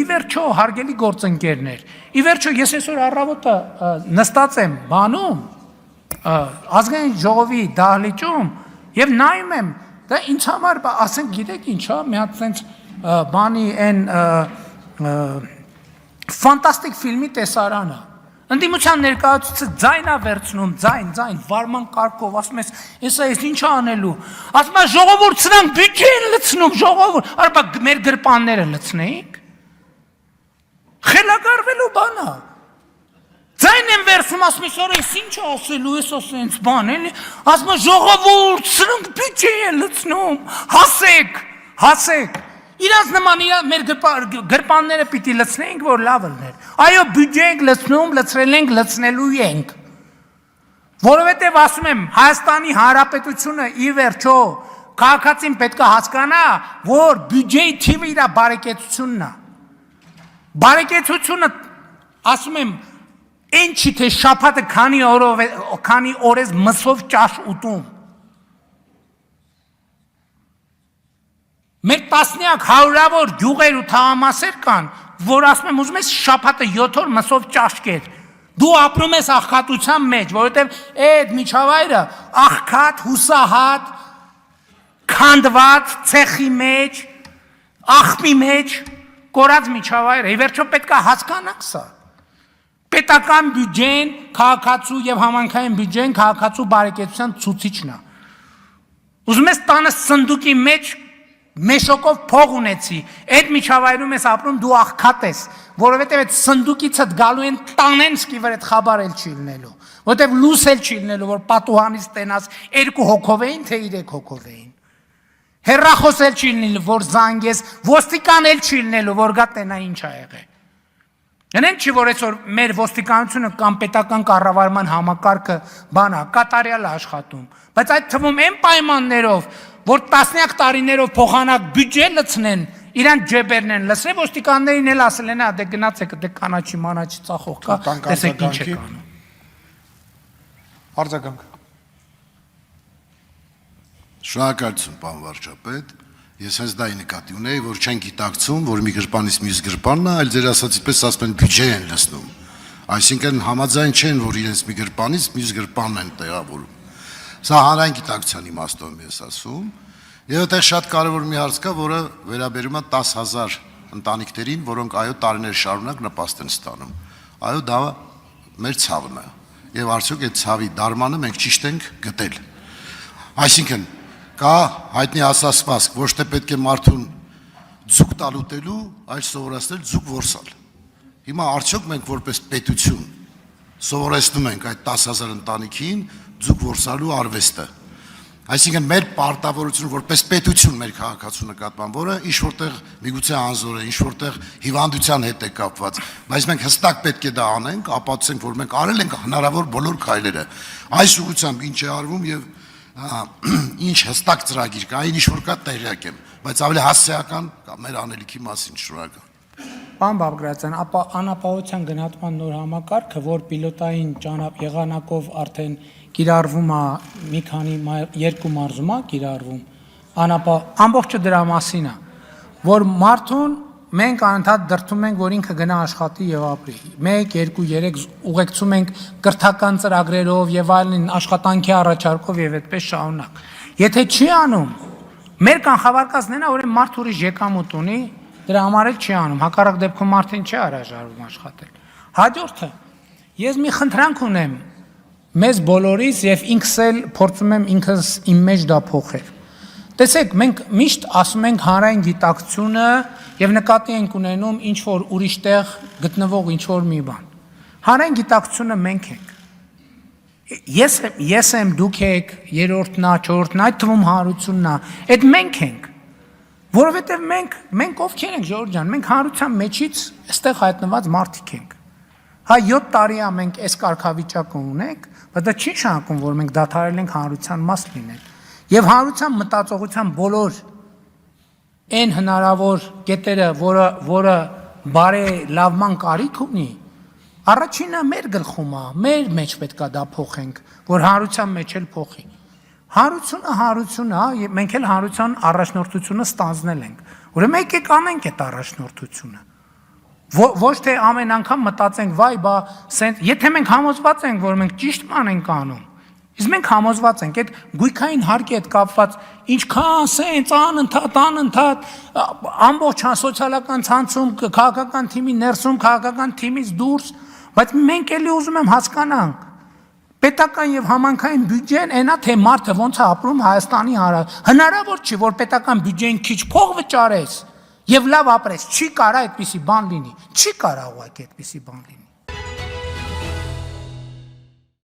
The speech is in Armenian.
վերջո հարգելի գործընկերներ, ի վերջո ես այսօր առավոտը նստած եմ բանում ազգային ժողովի դահլիճում եւ նայում եմ, դա ինձ համար ասենք գիտեք ինչա, մի հատ sense բանի այն ֆանտաստիկ ֆիլմի տեսարանը ընդդիմության ներկայացուցիչը ձայնա վերցնում, ձայն, վարման կարգով, ասում ես, ես ինչ անելու, ասում ես ժողովուրդ սրանք բյուջե են լցնում, ժողովուրդ, արբա մեր գրպանները լցնեինք, խելագարվելու բան է, ձայն են վերցնում, ասում ես, օր ես ինչ ասելու, ես ասենց բան, ասում ես ժողովուրդ սրանք բյուջե են լցնում, հասեք, Իրանց նման մեր գրպանները պիտի լցնեինք, որ լավ լներ, այո բյուջե ենք լցնում, լցրել ենք, լցնելու ենք, որովհետև ասում եմ, Հայաստանի Հանրապետությունը ի վերջո քաղաքացին պետք է հասկանա, որ բյուջեի թիվը իր բարեկեցությունն է, բարեկեցությունը, ասում եմ, այն չի թե շաբաթը քանի օր ես մսով ճաշ ուտում, Մեր տասնյակ հարյուրավոր գյուղեր ու թաղամասեր կան, որ ասում եմ ուզում ես շաբաթը 7 օր մսով ճաշկեր, դու ապրում ես աղքատության մեջ, որովհետև այդ միջավայրը աղքատ, հուսահատ, քանդված, ցեխի մեջ, աղբի մեջ, կորած միջավայրը, ի վերջո պետք է հասկանանք սա, պետական բյուջեն, քաղաքացու եւ համայնքային բյուջեն քաղաքացու բարեկեցության ցուցիչն է, ուզում ես տանը սնդուկի մեջ Մեշոկով փող ունեցի, այդ միջավայրում ես ապրում դու աղքատ ես, որովհետև այդ սնդուկիցդ գալու են տանեն սկիվր այդ խաբարել չի լինելու, որովհետև լուս էլ չի լինելու, որ պատուհանից տենաս 2 հոգով էին, թե 3 հոգով էին, հեռախոս էլ չի լինելու, որ զանգես, ոստիկան էլ չի լինելու, որ գա տենա ինչ ա եղել, Ենենք չի, որ այսօր մեր ոստիկանությունը կամ պետական կառավարման համակարգը բանա, կատարյալ աշխատում, բայց այդ թվում են պայմաններով, որ տասնյակ տարիներով փոխանակ բյուջե լցնեն, իրան ջեբերն են լսել, ոստիկաններին էլ ասել են, դե գնացեք, դե կանաչի մանաչի ծախող կա, տեսեք ինչ եք անում։ Արձագանք։ Շնորհակալություն, պարոն վարչապետ։ Ես հենց դա նկատի ունեի, որ չեն գիտակցում, որ մի գրպանից մյուս գրպանն է, այլ ձեր ասածից պես ասում են բյուջե են լցնում։ Այսինքն համաձայն չեն, որ իրենց մի գրպանից մյուս գրպանն են տեղավորում։ Սա հանրային գիտակցության իմաստով ես ասում։ Եվ այդտեղ շատ կարևոր մի հարց կա, որը վերաբերում է 10,000 ընտանիքներին, որոնք այո տարիներ շարունակ նպաստ են ստանում։ Այո, դա մեր ցավն է։ Եվ արդյոք այդ ցավի դարմանը մենք ճիշտ ենք գտել։ Այսինքն կա հայտնի ասացվածք, ոչ թե պետք է մարդուն ձուկ տալ ուտելու, այլ սովորացնել ձուկ որսալ։ Հիմա արդյոք մենք որպես պետություն սովորեցնում ենք այդ 10,000 ընտանիքին ձուկ որսալու արվեստը։ Այսինքն մեր պարտավորությունը որպես պետություն մեր քաղաքացու նկատմամբ, որը ինչ որտեղ միգուցե անզոր է, ինչ որտեղ հիվանդության հետ է կապված, բայց մենք հստակ պետք է դա անենք, ապացուցենք, որ մենք արել ենք հնարավոր բոլոր քայլերը։ Այս ուղղությամբ ինչ է արվում եւ ինչ հստակ ծրագիր կա, այն ինչ որ կա տեղյակ եմ, բայց ավելի հասցեական կա մեր անելիքի մասին շնորհակալ։ Պարոն Բաբկրացյան, ապա անապահովության գնահատման նոր համակարգը, որ պիլոտային եղանակով արդեն կիրառվում է մի քանի 2 մարզում է կիրառվում, ամբողջը դրա մասին է, որ մարդուն մենք անընդհատ դրդում ենք, որ ինքը գնա աշխատի եւ ապրի։ 1, 2, 3 ուղեկցում ենք կրթական ծրագրերով եւ այլն աշխատանքի առաջարկով եւ այդպես շարունակ։ Եթե չի անում, մեր կանխավարկածն է, որ մարդ ուրիշ եկամուտ ունի, դրա համար էլ չի անում, հակառակ դեպքում մարդին չի հրաժարվում աշխատել։ Հաջորդը, ես մի խնդրանք ունեմ մեզ բոլորից եւ ինքս էլ փորձում եմ ինքս իմ մեջ դա փոխել։ Տեսեք, մենք միշտ ասում ենք հանրային գիտակցությունը եւ նկատի ենք ունենում ինչ որ ուրիշ տեղ գտնվող ինչ որ մի բան։ Հանրային գիտակցությունը մենք ենք։ Ես եմ, դուք եք, երրորդն է, չորրորդն է, այդ թվում հանրությունն է, այդ մենք ենք։ Որովհետեւ մենք ովքեր ենք, Ժորժ ջան, մենք հանրության մեջից այստեղ հայտնված մարդիկ ենք։ Հա 7 տարի է մենք այս կարգավիճակը ունենք, բայց դա չի նշանակում, որ մենք դադարել ենք հանրության մաս լինել։ Եվ հանրության մտածողության բոլոր այն հնարավոր կետերը, որը բարելավման կարիք ունի, առաջինը մեր գլխում է, մեր մեջ պետք է դա փոխենք, որ հանրության մեջ էլ փոխի։ Հանրությունը, մենք էլ հանրության առաջնորդությունը ստանձնել ենք։ Ուրեմն եկեք անենք այդ առաջնորդությունը։ Ոչ թե ամեն անգամ մտածենք, վայ, բա, սենց, եթե մենք համոզված ենք, որ մենք ճիշտ բան ենք անում, իսկ մենք համոզված ենք, այդ գույքային հարկի հետ կապված, ինչքան սենց անընդհատ, ամբողջ սոցիալական ցանցում, քաղաքական թիմի ներսում, քաղաքական թիմից դուրս, բայց մենք էլի ուզում եմ հասկանանք, պետական եւ համանքային բյուջեն այնա թե մարդը ոնց է ապրում Հայաստանի հնարավոր չի, որ պետական բյուջեին քիչ փող վճարես եւ լավ ապրես, չի կարա այդպիսի բան լինի, չի կարա ուղղակի այդպիսի բան լինի։